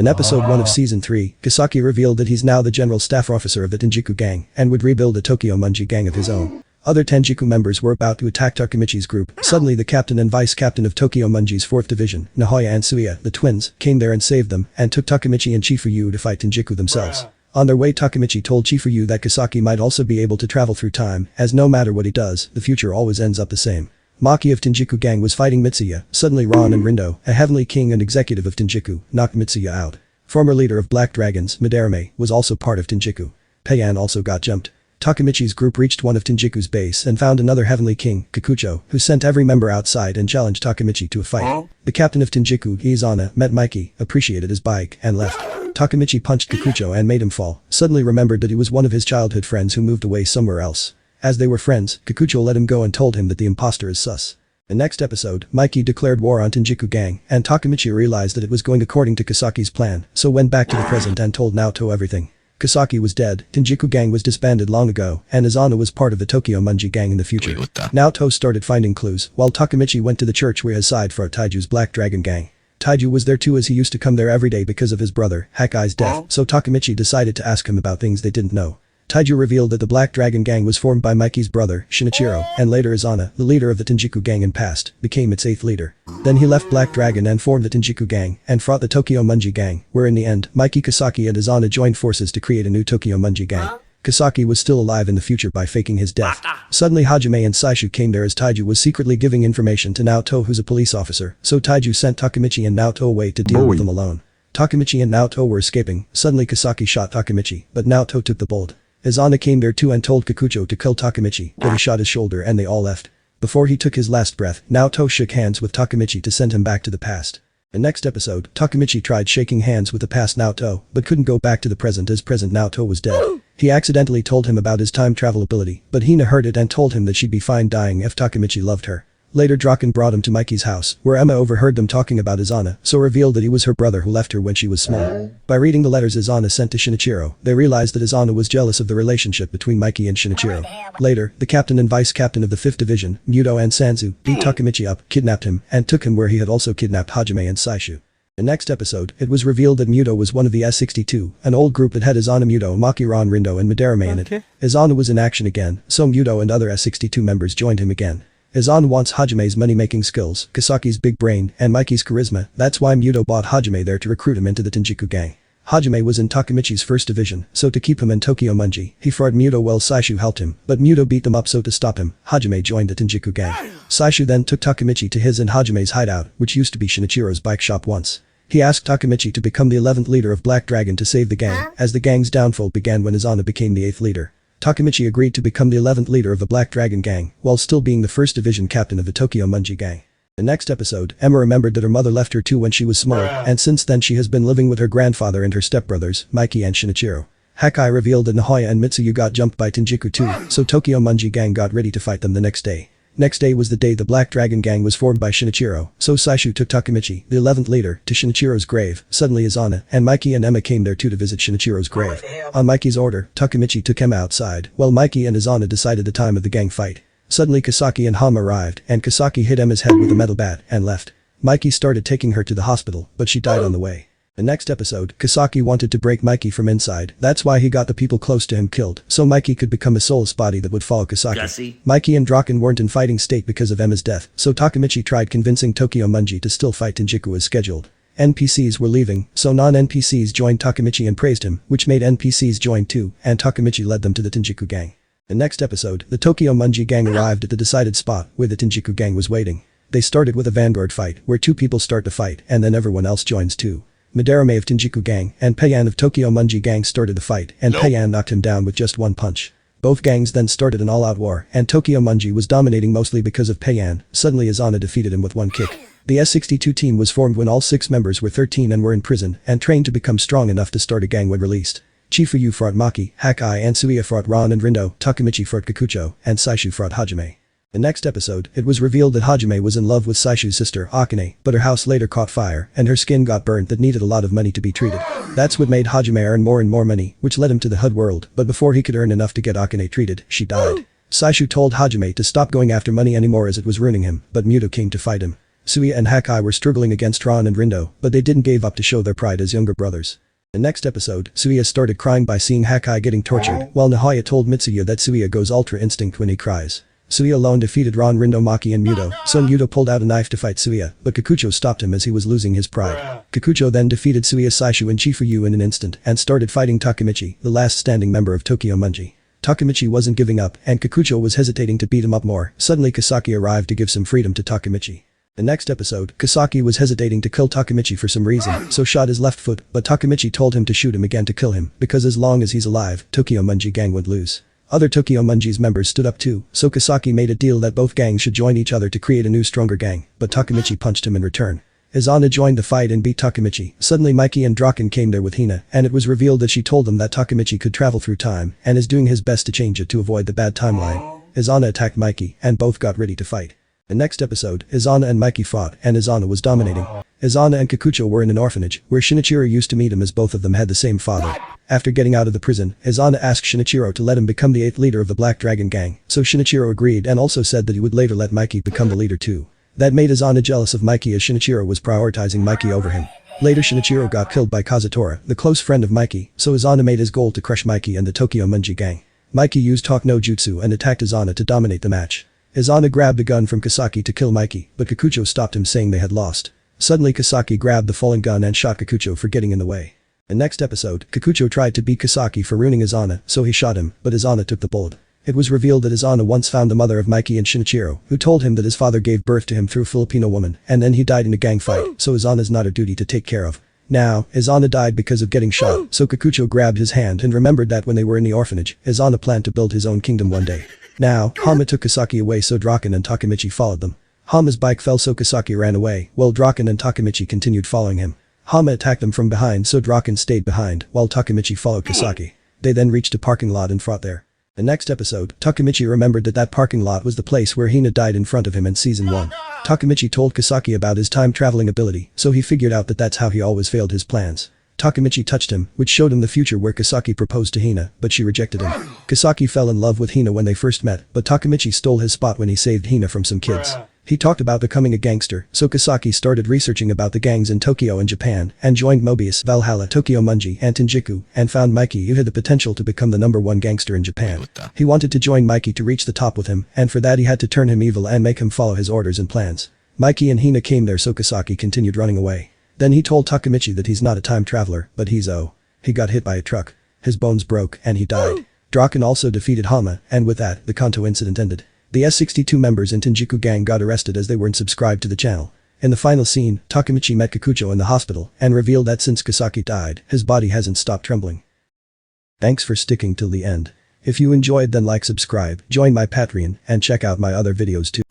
In episode 1 of season 3, Kisaki revealed that he's now the general staff officer of the Tenjiku gang and would rebuild a Tokyo Munji gang of his own. Other Tenjiku members were about to attack Takemichi's group. Suddenly the captain and vice captain of Tokyo Munji's 4th division, Nahoya and Suya, the twins, came there and saved them and took Takemichi and Chifuyu to fight Tenjiku themselves. On their way, Takemichi told Chifuyu that Kisaki might also be able to travel through time, as no matter what he does, the future always ends up the same. Maki of Tenjiku gang was fighting Mitsuya. Suddenly Ron and Rindo, a heavenly king and executive of Tenjiku, knocked Mitsuya out. Former leader of Black Dragons, Midarame, was also part of Tenjiku. Peian also got jumped. Takemichi's group reached one of Tenjiku's base and found another heavenly king, Kikucho, who sent every member outside and challenged Takemichi to a fight. The captain of Tenjiku, Izana, met Mikey, appreciated his bike, and left. Takemichi punched Kikucho and made him fall, suddenly remembered that he was one of his childhood friends who moved away somewhere else. As they were friends, Kikucho let him go and told him that the imposter is sus. The next episode, Mikey declared war on Tenjiku gang, and Takemichi realized that it was going according to Kisaki's plan, so went back to the present and told Naoto everything. Kisaki was dead, Tenjiku gang was disbanded long ago, and Izana was part of the Tokyo Munji gang in the future. Naoto started finding clues, while Takemichi went to the church where his side fought Taiju's Black Dragon gang. Taiju was there too, as he used to come there every day because of his brother, Hakai's death, so Takemichi decided to ask him about things they didn't know. Taiju revealed that the Black Dragon gang was formed by Mikey's brother, Shinichiro, and later Izana, the leader of the Tenjiku gang in past, became its 8th leader. Then he left Black Dragon and formed the Tenjiku gang, and fought the Tokyo Munji gang, where in the end, Mikey, Kisaki and Izana joined forces to create a new Tokyo Munji gang. Kisaki was still alive in the future by faking his death. Suddenly Hajime and Saishu came there as Taiju was secretly giving information to Naoto, who's a police officer, so Taiju sent Takemichi and Naoto away to deal with them alone. Takemichi and Naoto were escaping. Suddenly Kisaki shot Takemichi, but Naoto took the bullet. Izana came there too and told Kikucho to kill Takemichi, but he shot his shoulder and they all left. Before he took his last breath, Naoto shook hands with Takemichi to send him back to the past. The next episode, Takemichi tried shaking hands with the past Naoto, but couldn't go back to the present as present Naoto was dead. He accidentally told him about his time travel ability, but Hina heard it and told him that she'd be fine dying if Takemichi loved her. Later Draken brought him to Mikey's house, where Emma overheard them talking about Izana, so revealed that he was her brother who left her when she was small. By reading the letters Izana sent to Shinichiro, they realized that Izana was jealous of the relationship between Mikey and Shinichiro. Later, the captain and vice captain of the 5th division, Muto and Sanzu, beat Takemichi up, kidnapped him, and took him where he had also kidnapped Hajime and Saishu. The next episode, it was revealed that Muto was one of the S62, an old group that had Izana, Muto, Maki, Ron, Rindo and Midarame in it. Izana was in action again, so Muto and other S62 members joined him again. Izana wants Hajime's money-making skills, Kisaki's big brain, and Mikey's charisma. That's why Muto bought Hajime there to recruit him into the Tenjiku gang. Hajime was in Takemichi's 1st division, so to keep him in Tokyo Munji, he fought Muto while Saishu helped him, but Muto beat them up, so to stop him, Hajime joined the Tenjiku gang. Saishu then took Takemichi to his and Hajime's hideout, which used to be Shinichiro's bike shop once. He asked Takemichi to become the 11th leader of Black Dragon to save the gang, as the gang's downfall began when Izana became the 8th leader. Takemichi agreed to become the 11th leader of the Black Dragon gang, while still being the 1st division captain of the Tokyo Munji gang. The next episode, Emma remembered that her mother left her too when she was small, and since then she has been living with her grandfather and her stepbrothers, Mikey and Shinichiro. Hakai revealed that Nahoya and Mitsuyu got jumped by Tenjiku too, so Tokyo Munji gang got ready to fight them the next day. Next day was the day the Black Dragon gang was formed by Shinichiro, so Saishu took Takemichi, the 11th leader, to Shinichiro's grave. Suddenly Izana and Mikey and Emma came there too to visit Shinichiro's grave. On Mikey's order, Takemichi took Emma outside, while Mikey and Izana decided the time of the gang fight. Suddenly Kisaki and Hama arrived, and Kisaki hit Emma's head with a metal bat, and left. Mikey started taking her to the hospital, but she died on the way. The next episode, Kisaki wanted to break Mikey from inside, that's why he got the people close to him killed, so Mikey could become a soulless body that would follow Kisaki. Mikey and Draken weren't in fighting state because of Emma's death, so Takemichi tried convincing Tokyo Munji to still fight Tenjiku as scheduled. NPCs were leaving, so non-NPCs joined Takemichi and praised him, which made NPCs join too, and Takemichi led them to the Tenjiku gang. The next episode, the Tokyo Munji gang arrived at the decided spot where the Tenjiku gang was waiting. They started with a vanguard fight, where 2 people start to fight, and then everyone else joins too. Midarame of Tenjiku gang and Peian of Tokyo Munji gang started the fight, and Peian knocked him down with just one punch. Both gangs then started an all-out war, and Tokyo Munji was dominating mostly because of Peian. Suddenly Izana defeated him with one kick. The S62 team was formed when all 6 members were 13 and were in prison, and trained to become strong enough to start a gang when released. Chifuyu fought Maki, Hakai and Suya fought Ron and Rindo, Takemichi fought Kikucho, and Saishu fought Hajime. The next episode, it was revealed that Hajime was in love with Saishu's sister, Akane, but her house later caught fire, and her skin got burnt that needed a lot of money to be treated. That's what made Hajime earn more and more money, which led him to the HUD world, but before he could earn enough to get Akane treated, she died. Saishu told Hajime to stop going after money anymore as it was ruining him, but Muto came to fight him. Suya and Hakai were struggling against Ron and Rindo, but they didn't give up to show their pride as younger brothers. The next episode, Suya started crying by seeing Hakai getting tortured, while Nahoya told Mitsuya that Suya goes Ultra Instinct when he cries. Suya alone defeated Ron, Rindo, Maki and Muto, so Muto pulled out a knife to fight Suya, but Kikucho stopped him as he was losing his pride. Kikucho then defeated Suya, Saishu and Chifuyu in an instant and started fighting Takemichi, the last standing member of Tokyo Munji. Takemichi wasn't giving up, and Kikucho was hesitating to beat him up more. Suddenly Kisaki arrived to give some freedom to Takemichi. The next episode, Kisaki was hesitating to kill Takemichi for some reason, so shot his left foot, but Takemichi told him to shoot him again to kill him, because as long as he's alive, Tokyo Munji gang would lose. Other Tokyo Munji's members stood up too, so Kisaki made a deal that both gangs should join each other to create a new stronger gang, but Takemichi punched him in return. Izana joined the fight and beat Takemichi. Suddenly Mikey and Draken came there with Hina, and it was revealed that she told them that Takemichi could travel through time, and is doing his best to change it to avoid the bad timeline. Izana attacked Mikey, and both got ready to fight. The next episode, Izana and Mikey fought, and Izana was dominating. Izana and Kikucho were in an orphanage, where Shinichiro used to meet him as both of them had the same father. After getting out of the prison, Izana asked Shinichiro to let him become the 8th leader of the Black Dragon gang, so Shinichiro agreed and also said that he would later let Mikey become the leader too. That made Izana jealous of Mikey as Shinichiro was prioritizing Mikey over him. Later Shinichiro got killed by Kazutora, the close friend of Mikey, so Izana made his goal to crush Mikey and the Tokyo Munji gang. Mikey used Hawk no Jutsu and attacked Izana to dominate the match. Izana grabbed a gun from Kisaki to kill Mikey, but Kikucho stopped him saying they had lost. Suddenly Kisaki grabbed the fallen gun and shot Kikucho for getting in the way. The next episode, Kikucho tried to beat Kisaki for ruining Izana, so he shot him, but Izana took the bullet. It was revealed that Izana once found the mother of Mikey and Shinichiro, who told him that his father gave birth to him through a Filipino woman, and then he died in a gang fight, so Izana's not her duty to take care of. Now, Izana died because of getting shot, so Kikucho grabbed his hand and remembered that when they were in the orphanage, Izana planned to build his own kingdom one day. Now, Hama took Kisaki away so Draken and Takemichi followed them. Hama's bike fell so Kisaki ran away, while Draken and Takemichi continued following him. Hama attacked them from behind so Draken stayed behind, while Takemichi followed Kisaki. They then reached a parking lot and fought there. The next episode, Takemichi remembered that parking lot was the place where Hina died in front of him in season 1. Takemichi told Kisaki about his time-traveling ability, so he figured out that that's how he always failed his plans. Takemichi touched him, which showed him the future where Kisaki proposed to Hina, but she rejected him. Kisaki fell in love with Hina when they first met, but Takemichi stole his spot when he saved Hina from some kids. He talked about becoming a gangster, so Kisaki started researching about the gangs in Tokyo and Japan, and joined Mobius, Valhalla, Tokyo Munji, and Tenjiku, and found Mikey who had the potential to become the #1 gangster in Japan. He wanted to join Mikey to reach the top with him, and for that he had to turn him evil and make him follow his orders and plans. Mikey and Hina came there so Kisaki continued running away. Then he told Takemichi that he's not a time traveler, but he got hit by a truck. His bones broke, and he died. Draken also defeated Hama, and with that, the Kanto incident ended. The S62 members in Tenjiku gang got arrested as they weren't subscribed to the channel. In the final scene, Takemichi met Kikucho in the hospital, and revealed that since Kisaki died, his body hasn't stopped trembling. Thanks for sticking till the end. If you enjoyed then like, subscribe, join my Patreon, and check out my other videos too.